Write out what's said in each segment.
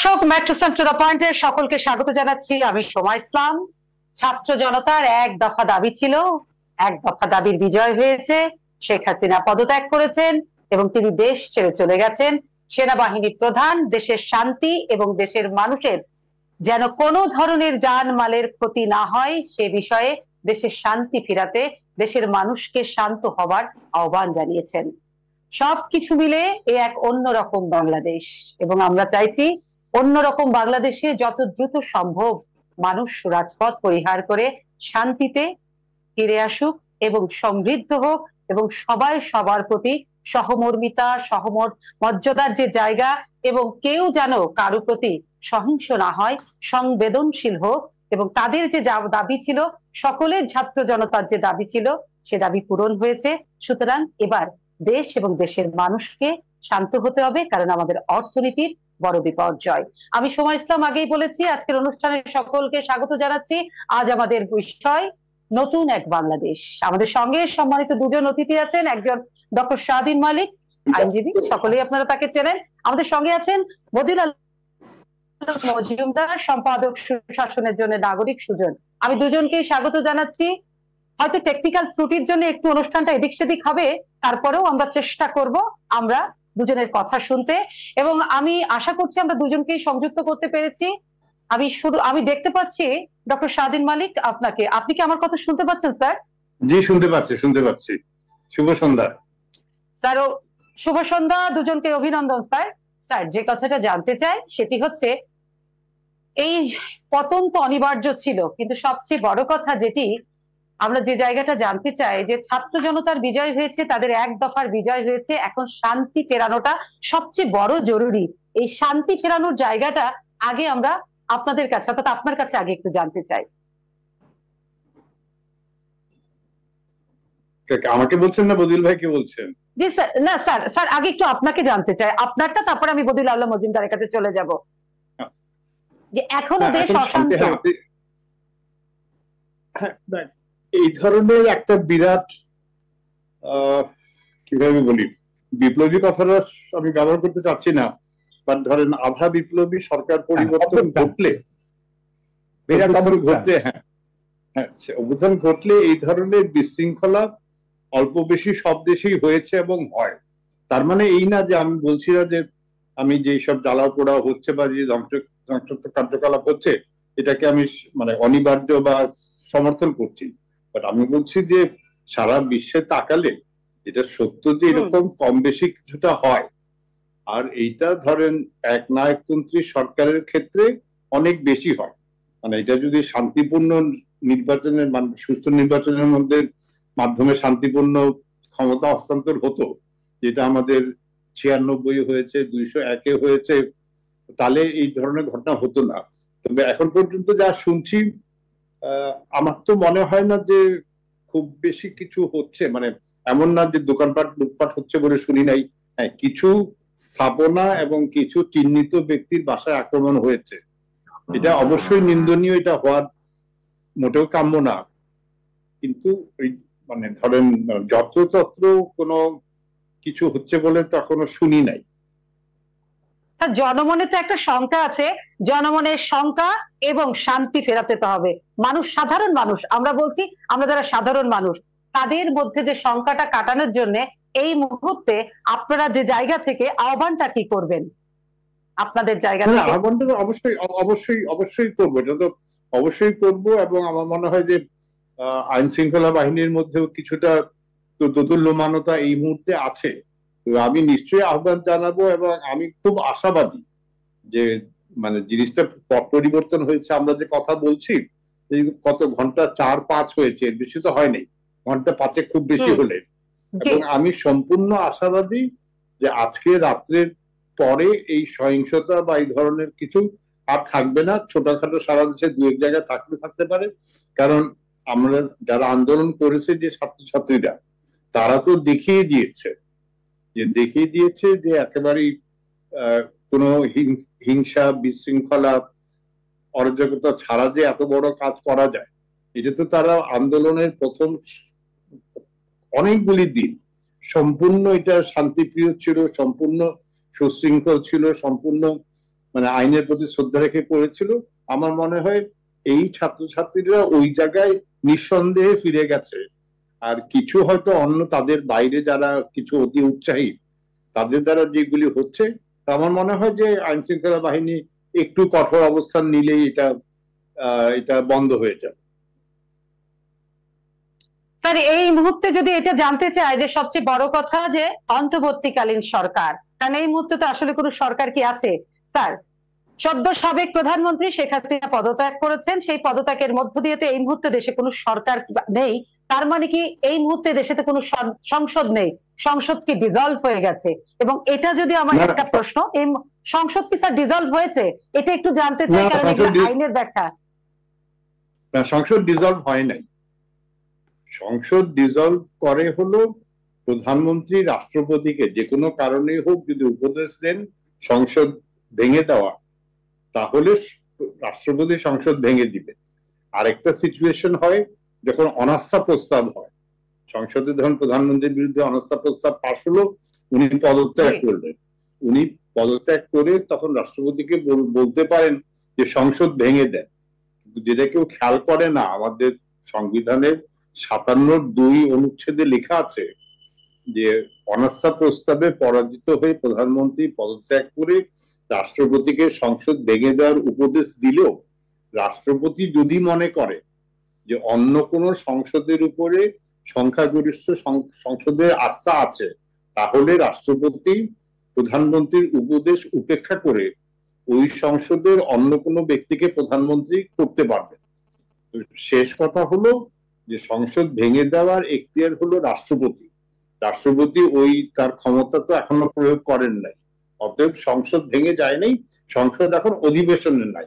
দর্শক, ম্যাট্রোসান to the পয়েন্টের সকলকে স্বাগত জানাচ্ছি। আমি সোমা ইসলাম। ছাত্র জনতার এক দফা দাবি ছিল, এক দফা দাবির বিজয় হয়েছে। শেখ হাসিনা পদত্যাগ করেছেন এবং তিনি দেশ ছেড়ে চলে গেছেন। সেনাবাহিনী প্রধান দেশের শান্তি এবং দেশের মানুষের যেন কোনো ধরনের জানমালের ক্ষতি না হয় সে বিষয়ে দেশের শান্তি ফিরাতে দেশের মানুষকে শান্ত হবার আহ্বান জানিয়েছেন। সবকিছু মিলে এ এক অন্যরকম বাংলাদেশ, এবং আমরা চাইছি অন্যরকম বাংলাদেশে যত দ্রুত সম্ভব মানুষ রাজপথ পরিহার করে শান্তিতে ফিরে আসুক এবং সমৃদ্ধ হোক, এবং সবাই সবার প্রতি সহমর্মিতা মর্যাদার যে জায়গা, এবং কেউ যেন কারো প্রতি সহিংস না হয়, সংবেদনশীল হোক। এবং তাদের যে দাবি ছিল, সকলের ছাত্র জনতার যে দাবি ছিল, সে দাবি পূরণ হয়েছে। সুতরাং এবার দেশ এবং দেশের মানুষকে শান্ত হতে হবে, কারণ আমাদের অর্থনীতির বড় বিপর্যয়। আমি সোমা ইসলাম আগেই বলেছি, আজকের অনুষ্ঠানে সকলকে স্বাগত জানাচ্ছি। আজ আমাদের বিষয় নতুন এক বাংলাদেশ। আমাদের সঙ্গে সম্মানিত দুজন অতিথি আছেন। একজন ডক্টর শাহদিন মালিক, আইনজীবী, সকলেই আপনারা তাকে চেনেন। আমাদের সঙ্গে আছেন বদিউল আলম মজুমদার, সম্পাদক সুশাসনের জন্য নাগরিক সুজন। আমি দুজনকেই স্বাগত জানাচ্ছি। হয়তো টেকনিক্যাল ত্রুটির জন্য একটু অনুষ্ঠানটা এদিক সেদিক হবে, তারপরেও আমরা চেষ্টা করব আমরা দুজনের কথা শুনতে, এবং আমি আশা করছি আমরা দুজনকেই সংযুক্ত করতে পেরেছি। আমি দেখতে পাচ্ছি ডক্টর শাহদিন মালিক, আপনি কি আমার কথা শুনতে পাচ্ছেন স্যার? জি, শুনতে পাচ্ছি। শুভ সন্ধ্যা স্যার। শুভ সন্ধ্যা, দুজনকে অভিনন্দন স্যার। স্যার, যে কথাটা জানতে চাই সেটি হচ্ছে, এই পতন তো অনিবার্য ছিল, কিন্তু সবচেয়ে বড় কথা যেটি আমরা যে জায়গাটা জানতে চাই, যে ছাত্র জনতার বিজয় হয়েছে, তাদের এক দফার বিজয় হয়েছে, এখন শান্তি ফেরানোটা সবচেয়ে বড় জরুরি। এই শান্তি ফেরানোর জায়গাটা আগে আমরা আপনাদের কাছে, অর্থাৎ আপনার কাছে আগে একটু জানতে চাই। আমাকে বলছেন না বদিউল ভাইকে বলছেন? জি স্যার। না স্যার, স্যার আগে একটু আপনাকে জানতে চাই, আপনারটা, তারপর আমি বদিউল আলম মজুমদারের কাছে চলে যাব। যে এখনো দেশ অশান্ত। এই ধরনের একটা বিরাট কিভাবে বলি, বিপ্লবী কথাটা আমি ব্যবহার করতে চাচ্ছি না, বাট ধরেন আভা বিপ্লবী সরকার পরিবর্তন ঘটলে, অভ্যুত্থান ঘটলে এই ধরনের বিশৃঙ্খলা অল্প বেশি সব দেশেই হয়েছে এবং হয়। তার মানে এই না যে আমি বলছি না যে আমি যে সব জ্বালাও পোড়াও হচ্ছে বা যে ধ্বংসাত্মক কার্যকলাপ হচ্ছে এটাকে আমি মানে অনিবার্য বা সমর্থন করছি, বাট আমি বলছি যে সারা বিশ্বে তাকালে এটা সত্য যে এরকম কম বেশি কিছুটা হয়। আর এইটা ধরেন এক নায়কতন্ত্রী সরকারের ক্ষেত্রে অনেক বেশি হয়। মানে এটা যদি শান্তিপূর্ণ নির্বাচনের, মানে সুষ্ঠু নির্বাচনের মাধ্যমে শান্তিপূর্ণ ক্ষমতা হস্তান্তর হতো, যেটা আমাদের 96 হয়েছে, 201 হয়েছে, তাহলে এই ধরনের ঘটনা হতো না। তবে এখন পর্যন্ত যা শুনছি, আমার তো মনে হয় না যে খুব বেশি কিছু হচ্ছে। মানে এমন না যে দোকানপাট লুটপাট হচ্ছে বলে শুনি নাই। হ্যাঁ, কিছু স্থাপনা এবং কিছু চিহ্নিত ব্যক্তির বাসায় আক্রমণ হয়েছে, এটা অবশ্যই নিন্দনীয়, এটা হওয়ার মোটেও কাম্য না। কিন্তু মানে ধরেন যত্রতত্র কোনো কিছু হচ্ছে বলে তো এখনো শুনি নাই। জনমনে তো একটা শঙ্কা আছে, জনমনের শঙ্কা এবং শান্তি ফেরাতে হবে। মানুষ, সাধারণ মানুষ, আমরা বলছি, আমরা যারা সাধারণ মানুষ, তাদের মধ্যে যে শঙ্কাটা কাটানোর জন্য এই মুহূর্তে আপনারা যে জায়গা থেকে আহ্বানটা কি করবেন? আপনাদের জায়গা থেকে আহ্বানটা অবশ্যই অবশ্যই অবশ্যই করবো, এটা তো অবশ্যই করবো। এবং আমার মনে হয় যে আইন শৃঙ্খলা বাহিনীর মধ্যেও কিছুটা দোদুল্যমানতা এই মুহূর্তে আছে। আমি নিশ্চয়ই আহ্বান জানাবো, এবং আমি খুব আশাবাদী যে মানে জিনিসটা পরিবর্তন হয়েছে। আমরা যে কথা বলছি, কত ঘন্টা 4-5 হয়েছে, এর বেশি তো হয়নি, ঘন্টা 5 খুব বেশি হলে। এবং আমি সম্পূর্ণ আশাবাদী যে আজকে রাত্রের পরে এই সহিংসতা বা এই ধরনের কিছু আর থাকবে না। ছোটখাটো সারা দেশে 2-1 জায়গায় থাকতে পারে, কারণ আমরা যারা আন্দোলন করেছে, যে ছাত্রছাত্রীরা, তারা তো দেখিয়ে দিয়েছে যে একেবারেই কোনো হিংসা, বিশৃঙ্খলা, অরাজকতা ছাড়া যে এত বড় কাজ করা যায়। এটা তো তারা আন্দোলনের প্রথম অনেকগুলি দিন সম্পূর্ণ এটা শান্তিপ্রিয় ছিল, সম্পূর্ণ সুশৃঙ্খল ছিল, সম্পূর্ণ মানে আইনের প্রতি শ্রদ্ধা রেখে করেছিল। আমার মনে হয় এই ছাত্রছাত্রীরা ওই জায়গায় নিঃসন্দেহে ফিরে গেছে। আর কিছু হয়তো অন্য তাদের বাইরে যারা কিছু অতি উৎসাহী তাদের দ্বারা যেগুলি হচ্ছে, আমার মনে হয় যে আইন শৃঙ্খলা বাহিনী একটু কঠোর অবস্থান নিলেই এটা বন্ধ হয়ে যাবে। স্যার এই মুহূর্তে যদি এটা জানতে চাই যে সবচেয়ে বড় কথা যে অন্তর্বর্তীকালীন সরকার, কারণ এই মুহূর্তে তো আসলে কোনো সরকার কি আছে স্যার? সদ্য সাবেক প্রধানমন্ত্রী শেখ হাসিনা পদত্যাগ করেছেন, সেই পদত্যাগের মধ্য দিয়ে তো এই মুহূর্তে দেশে কোনো সরকার নেই। তার মানে কি এই মুহূর্তে দেশেতে কোনো সংসদ নেই, সংসদ কি ডিজলভ হয়ে গেছে? এবং এটা যদি আমার একটা প্রশ্ন, এই সংসদ কি স্যার ডিজলভ হয়েছে এটা একটু জানতে চাই, কারণ এগুলো আইনের ব্যাখ্যা। সংসদ ডিজলভ হয় নাই। সংসদ ডিজলভ করে হলো প্রধানমন্ত্রী রাষ্ট্রপতিকে যে কোনো কারণে হোক যদি উপদেশ দেন সংসদ ভেঙে দেওয়া, তাহলে রাষ্ট্রপতি সংসদ ভেঙে দিবে। আরেকটা সিচুয়েশন হয় যখন অনাস্থা প্রস্তাব হয়, সংসদে ধরুন প্রধানমন্ত্রীর বিরুদ্ধে অনাস্থা প্রস্তাব পাশ হলো, উনি পদত্যাগ করলেন, উনি পদত্যাগ করে তখন রাষ্ট্রপতিকে বলতে পারেন যে সংসদ ভেঙে দেন। কিন্তু যেটা কেউ খেয়াল করে না, আমাদের সংবিধানের 57(2) অনুচ্ছেদে লেখা আছে যে অনাস্থা প্রস্তাবে পরাজিত হয়ে প্রধানমন্ত্রী পদত্যাগ করে রাষ্ট্রপতিকে সংসদ ভেঙে দেওয়ার উপদেশ দিলেও রাষ্ট্রপতি যদি মনে করে যে অন্য কোন সংসদের উপরে সংখ্যাগরিষ্ঠ সংসদের আস্থা আছে, তাহলে রাষ্ট্রপতি প্রধানমন্ত্রীর উপদেশ উপেক্ষা করে ওই সংসদের অন্য কোনো ব্যক্তিকে প্রধানমন্ত্রী করতে পারবে। শেষ কথা হলো যে সংসদ ভেঙে দেওয়ার এখতিয়ার হলো রাষ্ট্রপতি। রাষ্ট্রপতি ওই তার ক্ষমতা তো এখনো প্রয়োগ করেন নাই, অতএব সংসদ ভেঙে যায় নাই, সংসদ এখন অধিবেশনে নাই।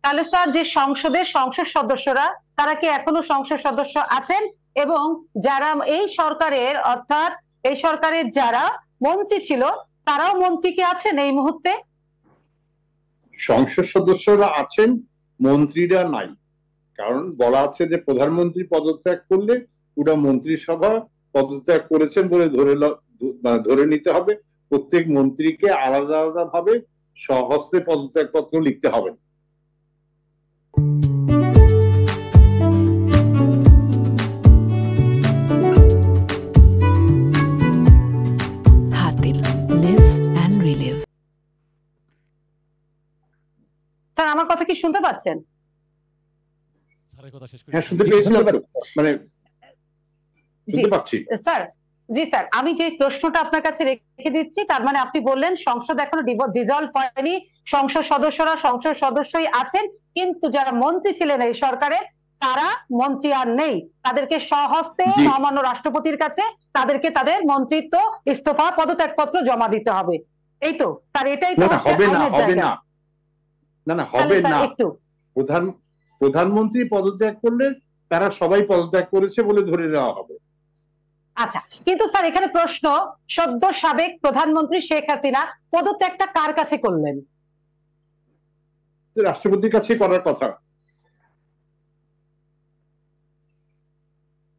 তাহলে স্যার যে সংসদের সংসদ সদস্যরা তারা কি এখনো সংসদ সদস্য আছেন? এবং যারা এই সরকারের অর্থাৎ এই সরকারের যারা মন্ত্রী ছিল তারাও মন্ত্রী কি আছেন এই মুহূর্তে? সংসদ সদস্যরা আছেন, মন্ত্রীরা নাই। কারণ বলা আছে যে প্রধানমন্ত্রী পদত্যাগ করলে পুরো মন্ত্রিসভা পদত্যাগ করেছেন বলে ধরে নিতে হবে। প্রত্যেক মন্ত্রীকে আলাদা আলাদা ভাবে স্বহস্তে পদত্যাগপত্র লিখতে হবে। স্যার আমার কথা কি শুনতে পাচ্ছেন? হ্যাঁ শুনতে পেয়েছিলাম, মানে শুনতে পাচ্ছি স্যার। জি স্যার, আমি যে প্রশ্নটা আপনার কাছে রেখে দিচ্ছি, তার মানে আপনি বললেন সংসদ এখনো ডিজলভ হয়নি, সংসদ সদস্যরা সংসদ সদস্যই আছেন, কিন্তু যারা মন্ত্রী ছিলেন এই সরকারে তারা মন্ত্রী আর নেই, তাদেরকে স্বহস্তে মহামান্য রাষ্ট্রপতির কাছে তাদেরকে তাদের মন্ত্রিত্ব ইস্তফা পদত্যাগপত্র জমা দিতে হবে। এই তো স্যার, এটাই তো হবে না, হবে না, না না হবে না। একটু প্রধানমন্ত্রী পদত্যাগ করলে তারা সবাই পদত্যাগ করেছে বলে ধরে নেওয়া হবে। আচ্ছা, কিন্তু স্যার এখানে প্রশ্ন, সদ্য সাবেক প্রধানমন্ত্রী শেখ হাসিনা পদত্যাগটা কার কাছে করলেন? রাষ্ট্রপতির কাছে করার কথা।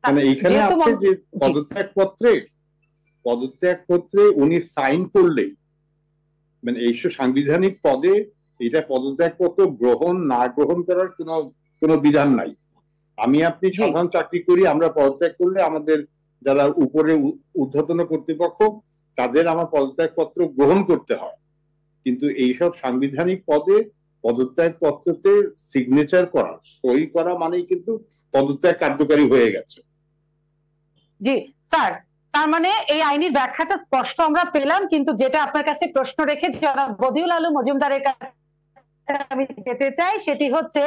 মানে এইখানে আছে যে পদত্যাগপত্রে উনি সাইন করলেই, মানে এইসব সাংবিধানিক পদে এটা পদত্যাগপত্র গ্রহণ না গ্রহণ করার কোনো বিধান নাই। আমি আপনি সাধারণ চাকরি করি, আমরা পদত্যাগ করলে আমাদের যারা উপরে ঊর্ধ্বতন কর্তৃপক্ষ তাদের আমার পদত্যাগপত্র গ্রহণ করতে হয়, কিন্তু এইসব সাংবিধানিক পদে পদত্যাগপত্রতে সিগনেচার করা, সই করা মানেই কিন্তু পদত্যাগ কার্যকারী হয়ে গেছে। জি স্যার, তার মানে এই আইনের ব্যাখ্যাটা স্পষ্ট আমরা পেলাম, কিন্তু যেটা আপনার কাছে প্রশ্ন রেখে যারা বদিউল আলম মজুমদারের কাছে আমি যেতে চাই সেটি হচ্ছে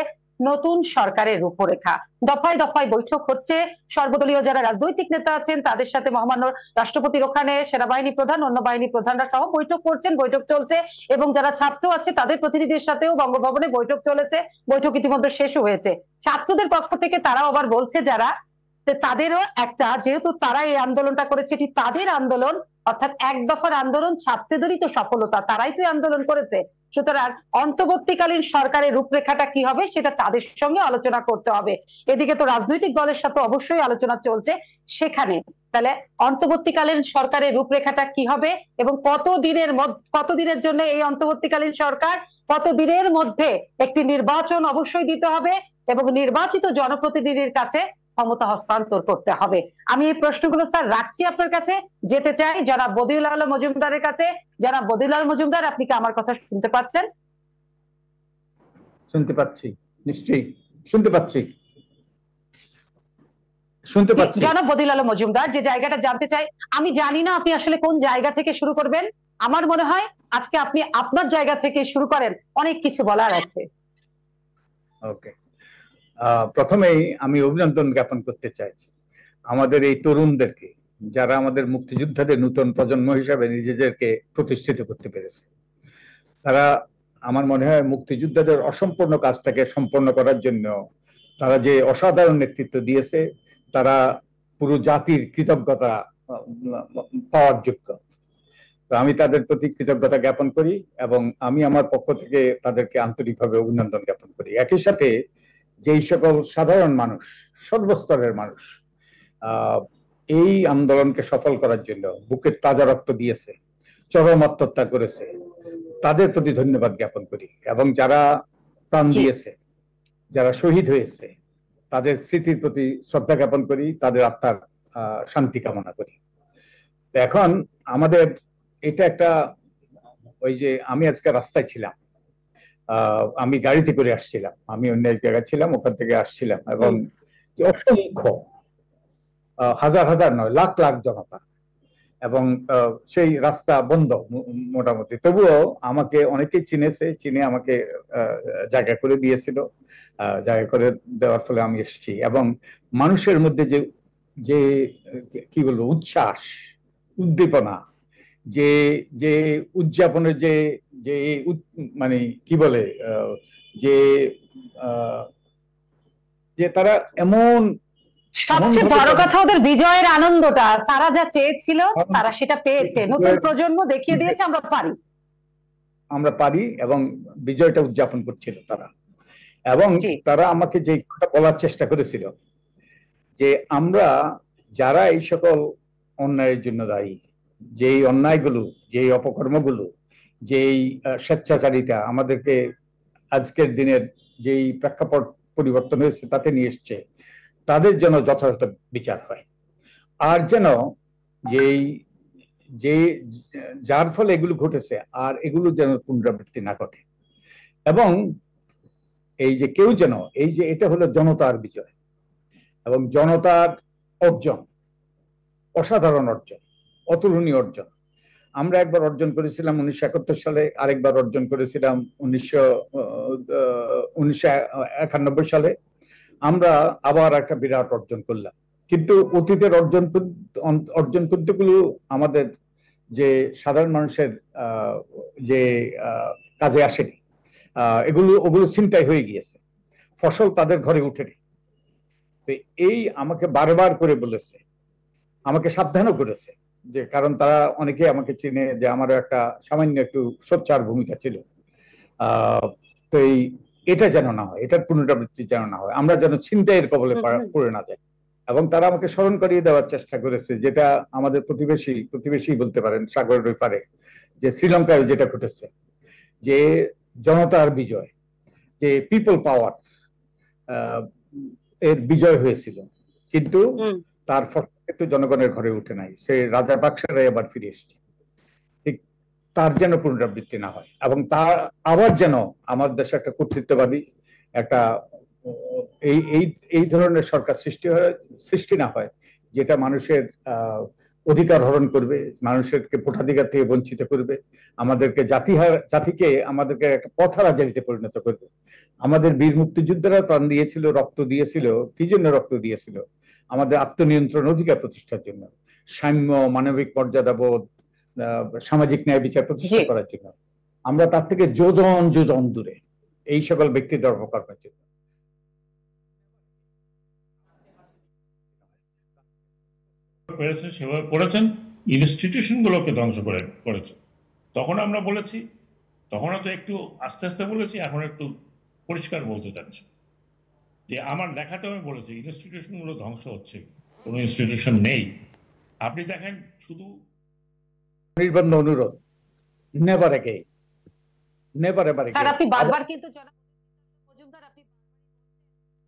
নতুন সরকারের রূপরেখা। দফায় দফায় বৈঠক হচ্ছে, সর্বদলীয় যারা রাজনৈতিক নেতা আছেন তাদের সাথে মহামান্য রাষ্ট্রপতির ওখানে সেনাবাহিনী প্রধান, অন্য বাহিনী প্রধানরা সহ বৈঠক করছেন, বৈঠক চলছে, এবং যারা ছাত্র আছে তাদের প্রতিনিধির সাথেও বঙ্গভবনে বৈঠক চলেছে, বৈঠক ইতিমধ্যে শেষও হয়েছে। ছাত্রদের পক্ষ থেকে তারাও আবার বলছে যারা, তাদেরও একটা, যেহেতু তারা এই আন্দোলনটা করেছে এটি তাদের আন্দোলন, অর্থাৎ এক দফার আন্দোলন, ছাত্রদেরই তো সফলতা, তারাই তো আন্দোলন করেছে, সুতরাং অন্তর্বর্তীকালীন সরকারের রূপরেখাটা কি হবে সেটা তাদের সঙ্গে আলোচনা করতে হবে। এদিকে তো রাজনৈতিক দলের সাথে অবশ্যই আলোচনা চলছে সেখানে। তাহলে অন্তর্বর্তীকালীন সরকারের রূপরেখাটা কি হবে এবং কতদিনের জন্য এই অন্তর্বর্তীকালীন সরকার, কতদিনের মধ্যে একটি নির্বাচন অবশ্যই দিতে হবে এবং নির্বাচিত জনপ্রতিনিধির কাছে ক্ষমতা হস্তান্তর করতে হবে। আমি এই প্রশ্নগুলো স্যার রাখছি আপনার কাছে, যেতে চাই জনাব বদিউল আলম মজুমদারের কাছে। জনাব বদিউল আলম মজুমদার, আপনি কি আমার কথা শুনতে পাচ্ছেন? শুনতে পাচ্ছি, নিশ্চয়ই শুনতে পাচ্ছি। জনাব বদিউল আলম মজুমদার, যে জায়গাটা জানতে চাই, আমি জানি না আপনি আসলে কোন জায়গা থেকে শুরু করবেন। আমার মনে হয় আজকে আপনি আপনার জায়গা থেকে শুরু করেন, অনেক কিছু বলার আছে। ওকে, প্রথমেই আমি অভিনন্দন জ্ঞাপন করতে চাইছি আমাদের এই তরুণদেরকে, যারা আমাদের মুক্তিযোদ্ধাদের নতুন প্রজন্ম হিসাবে নিজেদেরকে প্রতিষ্ঠিত করতে পেরেছে। তারা আমার মনে হয় মুক্তিযোদ্ধাদের অসম্পূর্ণ কাজটাকে সম্পন্ন করার জন্য তারা যে অসাধারণ নেতৃত্ব দিয়েছে, তারা পুরো জাতির কৃতজ্ঞতা পাওয়ার যোগ্য। তো আমি তাদের প্রতি কৃতজ্ঞতা জ্ঞাপন করি এবং আমি আমার পক্ষ থেকে তাদেরকে আন্তরিকভাবে অভিনন্দন জ্ঞাপন করি। একই সাথে যেই সকল সাধারণ মানুষ, সর্বস্তরের মানুষ এই আন্দোলনকে সফল করার জন্য বুকের তাজা রক্ত দিয়েছে, চরম আত্মহত্যা করেছে, তাদের প্রতি ধন্যবাদ জ্ঞাপন করি এবং যারা প্রাণ দিয়েছে, যারা শহীদ হয়েছে, তাদের স্মৃতির প্রতি শ্রদ্ধা জ্ঞাপন করি, তাদের আত্মার শান্তি কামনা করি। এখন আমাদের এটা একটা, ওই যে আমি আজকে রাস্তায় ছিলাম, আমি গাড়িতে করে আসছিলাম, আমি অন্য এক জায়গায় ছিলাম, ওখান থেকে আসছিলাম এবং অসংখ্য হাজার হাজার নয় লাখ লাখ জনতা এবং সেই রাস্তা বন্ধ মোটামুটি, তবুও আমাকে অনেকেই চিনে আমাকে জায়গা করে দিয়েছিল, জায়গা করে দেওয়ার ফলে আমি এসেছি। এবং মানুষের মধ্যে যে যে কি বলবো উচ্ছ্বাস, উদ্দীপনা, যে যে উদযাপনের যে যে মানে কি বলে যে যে তারা এমন, সবচেয়ে বড় কথা ওদের বিজয়ের আনন্দটা, তারা যা চেয়েছিল তারা সেটা পেয়েছে, নতুন প্রজন্ম দেখিয়ে দিয়েছে আমরা পারি এবং বিজয়টা উদযাপন করছিল তারা। এবং তারা আমাকে যে কথা বলার চেষ্টা করেছিল যে আমরা যারা এই সকল অন্যায়ের জন্য দায়ী, যেই অন্যায়গুলো, যেই অপকর্মগুলো, যেই স্বেচ্ছাচারিতা আমাদেরকে আজকের দিনের যেই প্রেক্ষাপট পরিবর্তন হয়েছে তাতে নিয়ে এসছে, তাদের যেন যথাযথ বিচার হয়, আর যেন যেই যে যার ফলে এগুলো ঘটেছে আর এগুলো যেন পুনরাবৃত্তি না ঘটে। এবং এই যে কেউ যেন, এই যে এটা হলো জনতার বিজয় এবং জনতার অর্জন, অসাধারণ অর্জন, অতুলনীয় অর্জন। আমরা একবার অর্জন করেছিলাম 1971 সালে, আরেকবার অর্জন করেছিলাম 1991 সালে। আমরা আবার একটা বিরাট অর্জন করলাম, কিন্তু অতীতের অর্জন করতে গুলো আমাদের যে সাধারণ মানুষের যে কাজে আসেনি, ওগুলো ছিনতাই হয়ে গিয়েছে, ফসল তাদের ঘরে উঠেনি। তো এই আমাকে বারবার করে বলেছে, আমাকে সাবধানও করেছে, যে কারণ তারা অনেকে আমাকে চিনে যে আমারও একটা সামান্য একটু সোচ্চার ভূমিকা ছিল। তো এটা যেন না হয়, এটার পুনরাবৃত্তি যেন না হয়, আমরা যেন ছিনতাইয়ের কবলে পড়ে না যাই। এবং তারা আমাকে স্মরণ করিয়ে দেওয়ার চেষ্টা করেছে, যেটা আমাদের প্রতিবেশী বলতে পারেন সাগরের ওই পারে, যে শ্রীলঙ্কায় যেটা ঘটেছে, যে জনতার বিজয়, যে পিপল পাওয়ার এর বিজয় হয়েছিল, কিন্তু তার ফসল একটু জনগণের ঘরে উঠে নাই, সে রাজা বাক্সারাই আবার ফিরে এসছে। ঠিক তার যেন পুনরাবৃত্তি না হয় এবং তার আবার যেন আমাদের দেশে একটা কর্তৃত্ববাদী একটা এই ধরনের সরকার সৃষ্টি না হয়, যেটা মানুষের অধিকার হরণ করবে, মানুষেরকে ভোটাধিকার থেকে বঞ্চিত করবে, আমাদেরকে জাতিকে আমাদেরকে একটা পথহারাজারিতে পরিণত করবে। আমাদের বীর মুক্তিযোদ্ধারা প্রাণ দিয়েছিল, রক্ত দিয়েছিল, কি জন্য রক্ত দিয়েছিল? আমাদের আত্মনিয়ন্ত্রণ অধিকার প্রতিষ্ঠার জন্য, সাম্য, মানবিক মর্যাদাবোধ, সামাজিক ন্যায় বিচার প্রতিষ্ঠা করার জন্য। আমরা তার থেকে যোজন যোজন দূরে এই সকল ব্যক্তিদের অপকর্মের জন্য। সেভাবে করেছেন, ইনস্টিটিউশন গুলোকে ধ্বংস করেছেন। তখন আমরা বলেছি, তখন তো একটু আস্তে আস্তে বলেছি, এখন একটু পরিষ্কার বলতে চাচ্ছি যে আমার লেখাতে আমি বলেছি ইনস্টিটিউশন গুলো ধ্বংস হচ্ছে, কোনো ইনস্টিটিউশন নেই। আপনি দেখেন শুধু নির্বন্ধ অনুরোধ, never again, never ever sir আপনি এগেইন। বারবার কিন্তু জনাব মজুমদার আপনি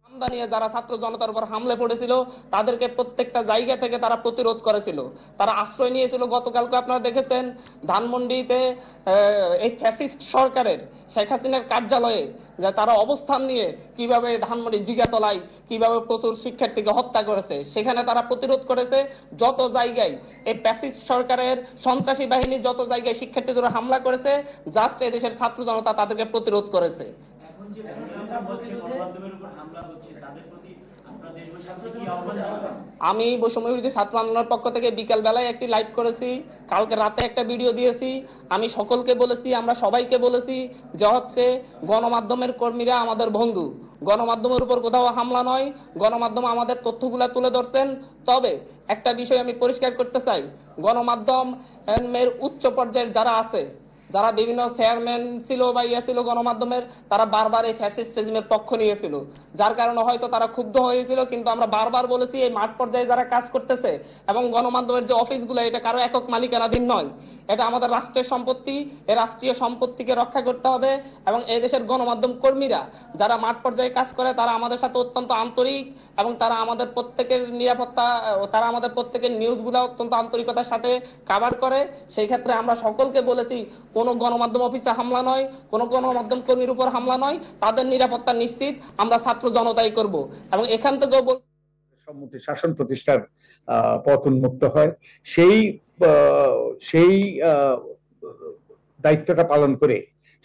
হামলা নিয়ে যারা ছাত্র জনতার উপর হামলে পড়েছিল তাদেরকে প্রত্যেকটা জায়গা থেকে তারা প্রতিরোধ করেছিল, তারা আশ্রয় নিয়েছিল। গতকালকে আপনারা দেখেছেন ধানমন্ডিতে এই ফ্যাসিস্ট সরকারের শেখ হাসিনার কার্যালয়ে যে তারা অবস্থান নিয়ে কিভাবে ধানমন্ডি জিগাতলায় কিভাবে প্রচুর শিক্ষার্থীকে হত্যা করেছে, সেখানে তারা প্রতিরোধ করেছে। যত জায়গায় এই ফ্যাসিস্ট সরকারের সন্ত্রাসী বাহিনী যত জায়গায় শিক্ষার্থীদের হামলা করেছে, জাস্ট এই দেশের ছাত্র জনতা তাদেরকে প্রতিরোধ করেছে। আমি বৈষম্য বিরোধী ছাত্র আন্দোলনের পক্ষ থেকে বিকাল বেলায় একটি লাইভ করেছি, কালকে রাতে একটা ভিডিও দিয়েছি। আমি সকলকে বলেছি, আমরা সবাইকে বলেছি যে হচ্ছে গণমাধ্যমের কর্মীরা আমাদের বন্ধু, গণমাধ্যমের উপর কোথাও হামলা নয়, গণমাধ্যম আমাদের তথ্যগুলা তুলে ধরছেন। তবে একটা বিষয় আমি পরিষ্কার করতে চাই, গণমাধ্যমের উচ্চ পর্যায়ের যারা আছে, যারা বিভিন্ন চেয়ারম্যান ছিল বা ইয়ে ছিল গণমাধ্যমের, তারা বারবার এই ফ্যাসিস্ট রেজিমের পক্ষ নিয়েছিল, যার কারণে হয়তো তারা ক্ষুব্ধ হয়েছিল। কিন্তু আমরা বারবার বলেছি এই মাঠ পর্যায়ে যারা কাজ করতেছে এবং গণমাধ্যমের যে অফিসগুলো, এটা কারো একক মালিকানাধীন নয়, এটা আমাদের রাষ্ট্রের সম্পত্তি। এই রাষ্ট্রীয় সম্পত্তিকে রক্ষা করতে হবে এবং এই দেশের গণমাধ্যম কর্মীরা যারা মাঠ পর্যায়ে কাজ করে তারা আমাদের সাথে অত্যন্ত আন্তরিক এবং তারা আমাদের প্রত্যেকের নিরাপত্তা, তারা আমাদের প্রত্যেকের নিউজগুলো অত্যন্ত আন্তরিকতার সাথে কভার করে। সেই ক্ষেত্রে আমরা সকলকে বলেছি কোনো গণমাধ্যম অফিসে হামলা নয়, কোনো গণমাধ্যম কর্মীর উপর হামলা নয়, তাদের নিরাপত্তা নিশ্চিত আমরা ছাত্র জনতাই করব। এবং এখান থেকেও সম্মতি শাসন প্রতিষ্ঠার পথ উন্মুক্ত হয়, সেই সেই দায়িত্বটা পালন করে,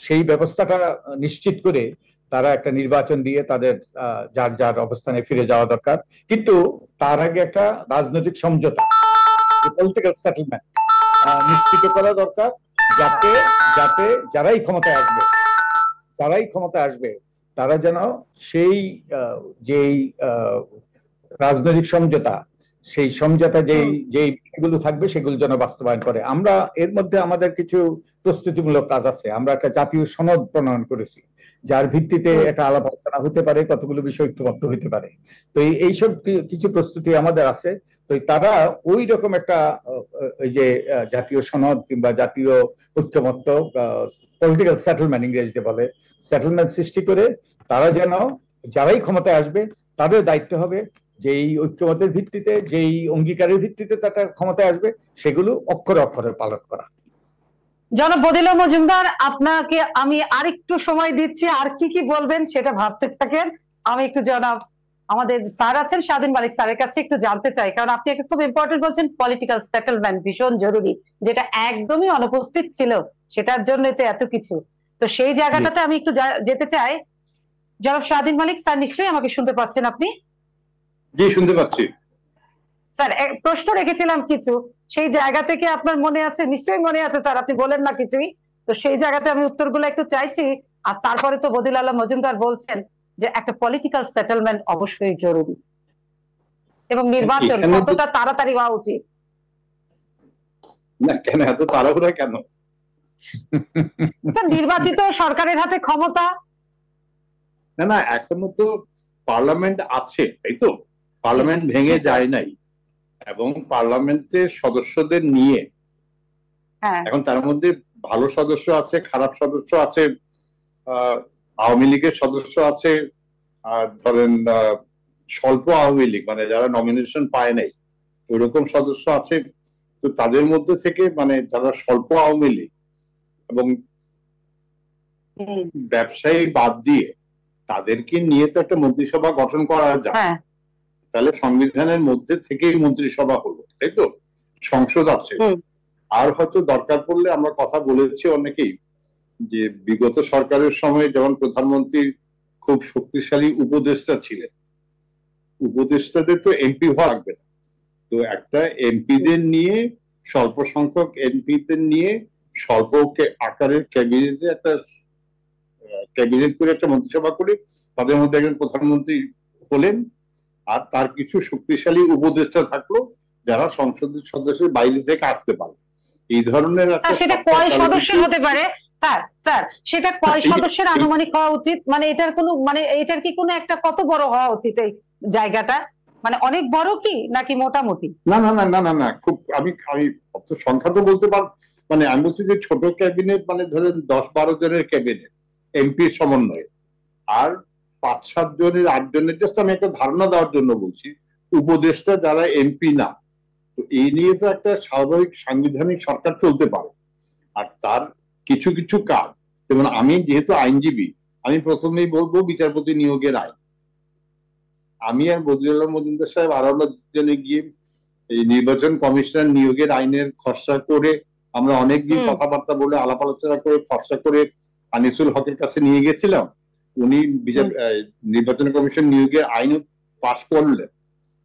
সেই ব্যবস্থাটা নিশ্চিত করে তারা একটা নির্বাচন দিয়ে তাদের যার যার অবস্থানে ফিরে যাওয়া দরকার। কিন্তু তার আগে একটা রাজনৈতিক সমঝোতা, পলিটিক্যাল সেটেলমেন্ট নিশ্চিত করা দরকার, যাতে যাতে যারাই ক্ষমতায় আসবে তারা যেন সেই যেই রাজনৈতিক সমঝোতা, সেই সমঝোতা যেইগুলো থাকবে সেগুলো যেন বাস্তবায়ন করে। আমরা এর মধ্যে আমাদের কিছু প্রস্তুতিমূলক কাজ আছে। আমরা একটা জাতীয় সনদ প্রণয়ন করেছি, যার ভিত্তিতে একটা আলাপ আলোচনা হতে পারে, কতগুলো বিষয় ঐক্যবদ্ধ হতে পারে। তো এইসব কিছু প্রস্তুতি আমাদের আছে। তো তারা ওই রকম একটা ওই যে জাতীয় সনদ কিংবা জাতীয় ঐক্যমত্য, পলিটিক্যাল সেটেলমেন্ট ইংরেজিতে বলে, সেটেলমেন্ট সৃষ্টি করে তারা যেন যারাই ক্ষমতায় আসবে তাদের দায়িত্ব হবে যেই ঐক্যমতের ভিত্তিতে, যেই অঙ্গীকারের ভিত্তিতে তারা ক্ষমতায় আসবে, সেগুলো অক্ষরে অক্ষরে পালন করা। জনাব বদিউল্লাহ মজুমদার, আপনাকে আমি আরেকটু সময় দিচ্ছি, আর কি কি বলবেন সেটা ভাবতে থাকেন। আমি একটু জনাব আমাদের স্যার আছেন স্বাধীন মালিক স্যারের কাছে একটু জানতে চাই, কারণ আপনি একটা খুব ইম্পর্টেন্ট বলছেন, পলিটিক্যাল সেটেলমেন্ট ভীষণ জরুরি, যেটা একদমই অনুপস্থিত ছিল, সেটার জন্য তো এত কিছু। তো সেই জায়গাটাতে আমি একটু যেতে চাই। জনাব স্বাধীন মালিক স্যার, নিশ্চয়ই আমাকে শুনতে পাচ্ছেন আপনি? জি, শুনতে পাচ্ছি স্যার। প্রশ্ন রেখেছিলাম কিছু, সেই জায়গা থেকে আপনার মনে আছে? নিশ্চয়ই মনে আছে স্যার, আপনি বলেন না কিছুই। তো সেই জায়গাতে আমি উত্তরগুলো একটু চাইছি। আর তারপরে তো বদিউল্লাহ মজুমদার বলছেন যে একটা পলিটিক্যাল সেটেলমেন্ট অবশ্যই জরুরি এবং নির্বাচন কতটা তাড়াতাড়ি হওয়া উচিত। না কেন এত তাড়াহুড়া কেন? নির্বাচিত সরকারের হাতে ক্ষমতা। না, এখনো তো পার্লামেন্ট আছে, তাই তো? পার্লামেন্ট ভেঙে যায় নাই এবং পার্লামেন্টের সদস্যদের নিয়ে এখন তার মধ্যে ভালো সদস্য আছে, খারাপ সদস্য আছে, আওয়ামী লীগের সদস্য আছে, আর ধরেন স্বল্প আওয়ামী লীগ মানে যারা নমিনেশন পায় নাই ওইরকম সদস্য আছে। তো তাদের মধ্যে থেকে মানে যারা স্বল্প আওয়ামী লীগ এবং ব্যবসায়ী বাদ দিয়ে তাদেরকে নিয়ে তো একটা মন্ত্রিসভা গঠন করা যায়। তাহলে সংবিধানের মধ্যে থেকেই মন্ত্রিসভা হলো, তাই তো? সংসদ আছে। আর হয়তো দরকার পড়লে আমরা কথা বলেছি অনেকেই যে বিগত সরকারের সময় যেমন প্রধানমন্ত্রী খুব শক্তিশালী উপদেষ্টা ছিলেন, উপদেষ্টাদের তো এমপি হওয়া লাগবে না, তো একটা এমপিদের নিয়ে, স্বল্প সংখ্যক এমপিদের নিয়ে স্বল্প আকারের ক্যাবিনেটে একটা ক্যাবিনেট করে একটা মন্ত্রিসভা করে তাদের মধ্যে একজন প্রধানমন্ত্রী হলেন, আর তার কিছু শক্তিশালী উপদেষ্টা থাকলো যারা সংসদের সদস্যের বাইরে থেকে আসতে পারে। এই ধরনের সেটা কয় সদস্যের হতে পারে স্যার? সেটা কয় সদস্যের আনুমানিক হওয়া উচিত? মানে এটার কোনো মানে এটার কি কোনো একটা কত বড় হওয়া উচিত এই জায়গাটা? মানে অনেক বড় কি নাকি মোটামুটি? না না না না না না, খুব আমি আমি অত সংখ্যা তো বলতে পার, মানে আমি বলছি যে ছোট ক্যাবিনেট, মানে ধরেন 10-12 জনের ক্যাবিনেট এমপির সমন্বয়ে, আর 5-7 জনের 8 জনের, জাস্ট আমি একটা ধারণা দেওয়ার জন্য বলছি, উপদেষ্টা যারা এমপি না। তো এই নিয়ে তো একটা স্বাভাবিক সাংবিধানিক সরকার চলতে পারে। আর তার কিছু কিছু কাজ, যেমন আমি যেহেতু আইনজীবী, আমি প্রথমেই বলবো বিচারপতি নিয়োগের আইন। আমি আর বদিউল্লাহ মজুমদার সাহেব আর আমরা দুজনে গিয়ে এই নির্বাচন কমিশনার নিয়োগের আইনের খসড়া করে আমরা অনেকদিন কথাবার্তা বলে আলাপ আলোচনা করে খসড়া করে আনিসুল হকের কাছে নিয়ে গেছিলাম। উনি নির্বাচন কমিশন নিয়োগের আইন পাশ করলেন।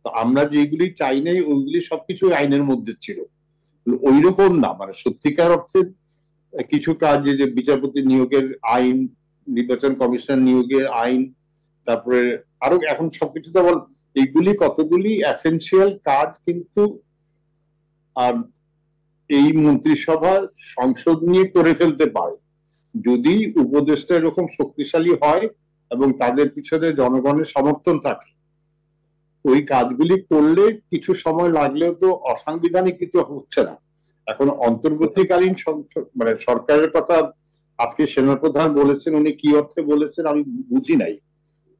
তো আমরা যেগুলি চাই নাই ওইগুলি সবকিছু আইনের মধ্যে ছিল। ওই রকম না, মানে সত্যিকার অর্থে কিছু কাজ, যে বিচারপতি নিয়োগের আইন, নির্বাচন কমিশন নিয়োগের আইন, তারপরে আরো এখন সবকিছু তো বল, এইগুলি কতগুলি এসেনশিয়াল কাজ কিন্তু আর এই মন্ত্রিসভা সংসদ নিয়ে করে ফেলতে পারে যদি উপদেষ্টা এরকম শক্তিশালী হয় এবং তাদের পিছনে জনগণের সমর্থন থাকে। ওই কাজগুলি করলে কিছু সময় লাগলেও তো অসাংবিধানিক কিছু হচ্ছে না। এখন অন্তর্বর্তীকালীন মানে সরকারের কথা আজকে সেনাপ্রধান বলেছেন, উনি কি অর্থে বলেছেন আমি বুঝি নাই,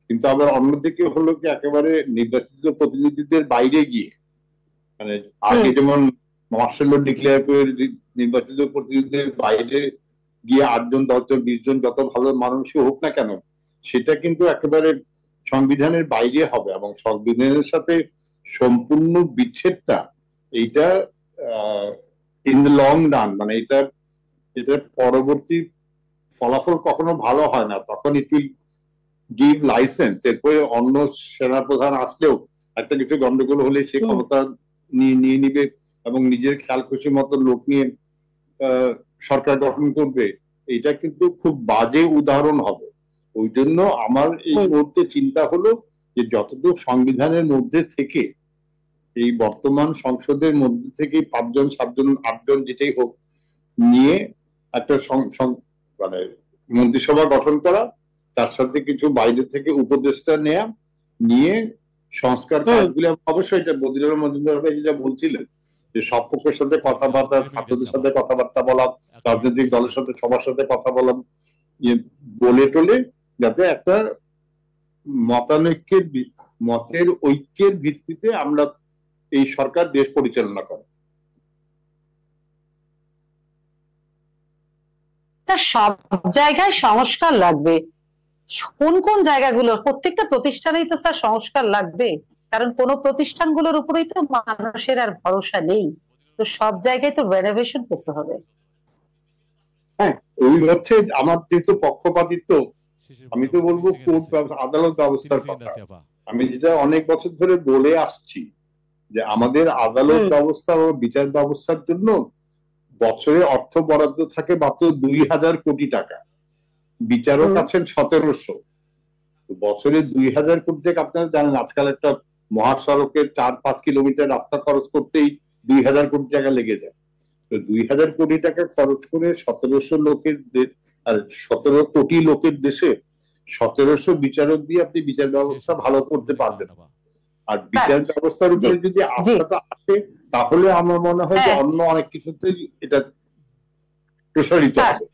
কিন্তু আবার অন্যদিকে হলো কি একেবারে নির্বাচিত প্রতিনিধিদের বাইরে গিয়ে, মানে আগে যেমন মার্শাল ল ডিক্লেয়ার করে নির্বাচিত প্রতিনিধিদের বাইরে গিয়ে 8 জন 10 জন 20 জন যত ভালো মানুষই হোক না কেন, সেটা কিন্তু একেবারে সংবিধানের বাইরে হবে এবং সংবিধানের সাথে সম্পূর্ণ বিচ্ছেদটা এইটা ইন দ্য লং রান, মানে এটা পরবর্তী ফলাফল কখনো ভালো হয় না। তখন ইট উইল গিভ লাইসেন্স, এরপরে অন্য সেনাপ্রধান আসলেও একটা কিছু গন্ডগোল হলে সে ক্ষমতা নিয়ে নিবে এবং নিজের খেয়াল খুশি মতো লোক নিয়ে সরকার গঠন করবে। এটা কিন্তু খুব বাজে উদাহরণ হবে। ওই জন্য আমার এই মুহূর্তে চিন্তা হলো যে যতটুকু সংবিধানের মধ্যে থেকে, এই বর্তমান সংসদের মধ্যে থেকে 5 জন 7 জন 8 জন যেটাই হোক নিয়ে একটা মানে মন্ত্রিসভা গঠন করা, তার সাথে কিছু বাইরে থেকে উপদেষ্টা নেয়া, নিয়ে সংস্কার কাজগুলি, অবশ্যই এটা বদিউল্লাহ মজুমদার ভাই যেটা বলছিলেন যে সব পক্ষের সাথে কথাবার্তা, ছাত্রদের সাথে কথাবার্তা বলা, রাজনৈতিক দলের সাথে সবার সাথে কথা বলা, বলে টলে যাতে একটা মতের ঐক্যের ভিত্তিতে আমরা এই সরকার দেশ পরিচালনা করে। সব জায়গায় সংস্কার লাগবে, কোন কোন জায়গাগুলো? প্রত্যেকটা প্রতিষ্ঠানেই তো স্যার সংস্কার লাগবে, কারণ কোন প্রতিষ্ঠানগুলোর উপরেই তো মানুষের আর ভরসা নেই। তো সব জায়গায় তো রেনোভেশন করতে হবে। হ্যাঁ, ওই অর্থে আমার যেহেতু পক্ষপাতিত্ব, আমি তো বলবো কোর্ট আদালত ব্যবস্থার কথা। আমি যেটা অনেক বছর ধরে বলে আসছি যে আমাদের আদালত ব্যবস্থা ও বিচার ব্যবস্থার জন্য বছরে অর্থ বরাদ্দ থাকে মাত্র 2000 কোটি টাকা, বিচারক আছেন 1700। বছরে 2000 কোটি টাকা, আপনারা জানেন আজকাল একটা মহাসড়কের 4-5 কিলোমিটার রাস্তা খরচ করতেই 2000 কোটি টাকা লেগে যায়। তো 2000 কোটি টাকা খরচ করে 1700 লোকের আর 17 কোটি লোকের দেশে 1700 বিচারক দিয়ে আপনি বিচার ব্যবস্থা ভালো করতে পারবেন। আর বিচার ব্যবস্থার উপরে যদি আস্থাটা আসে, তাহলে আমার মনে হয় যে অন্য অনেক কিছুতেই এটা প্রসারিত হবে।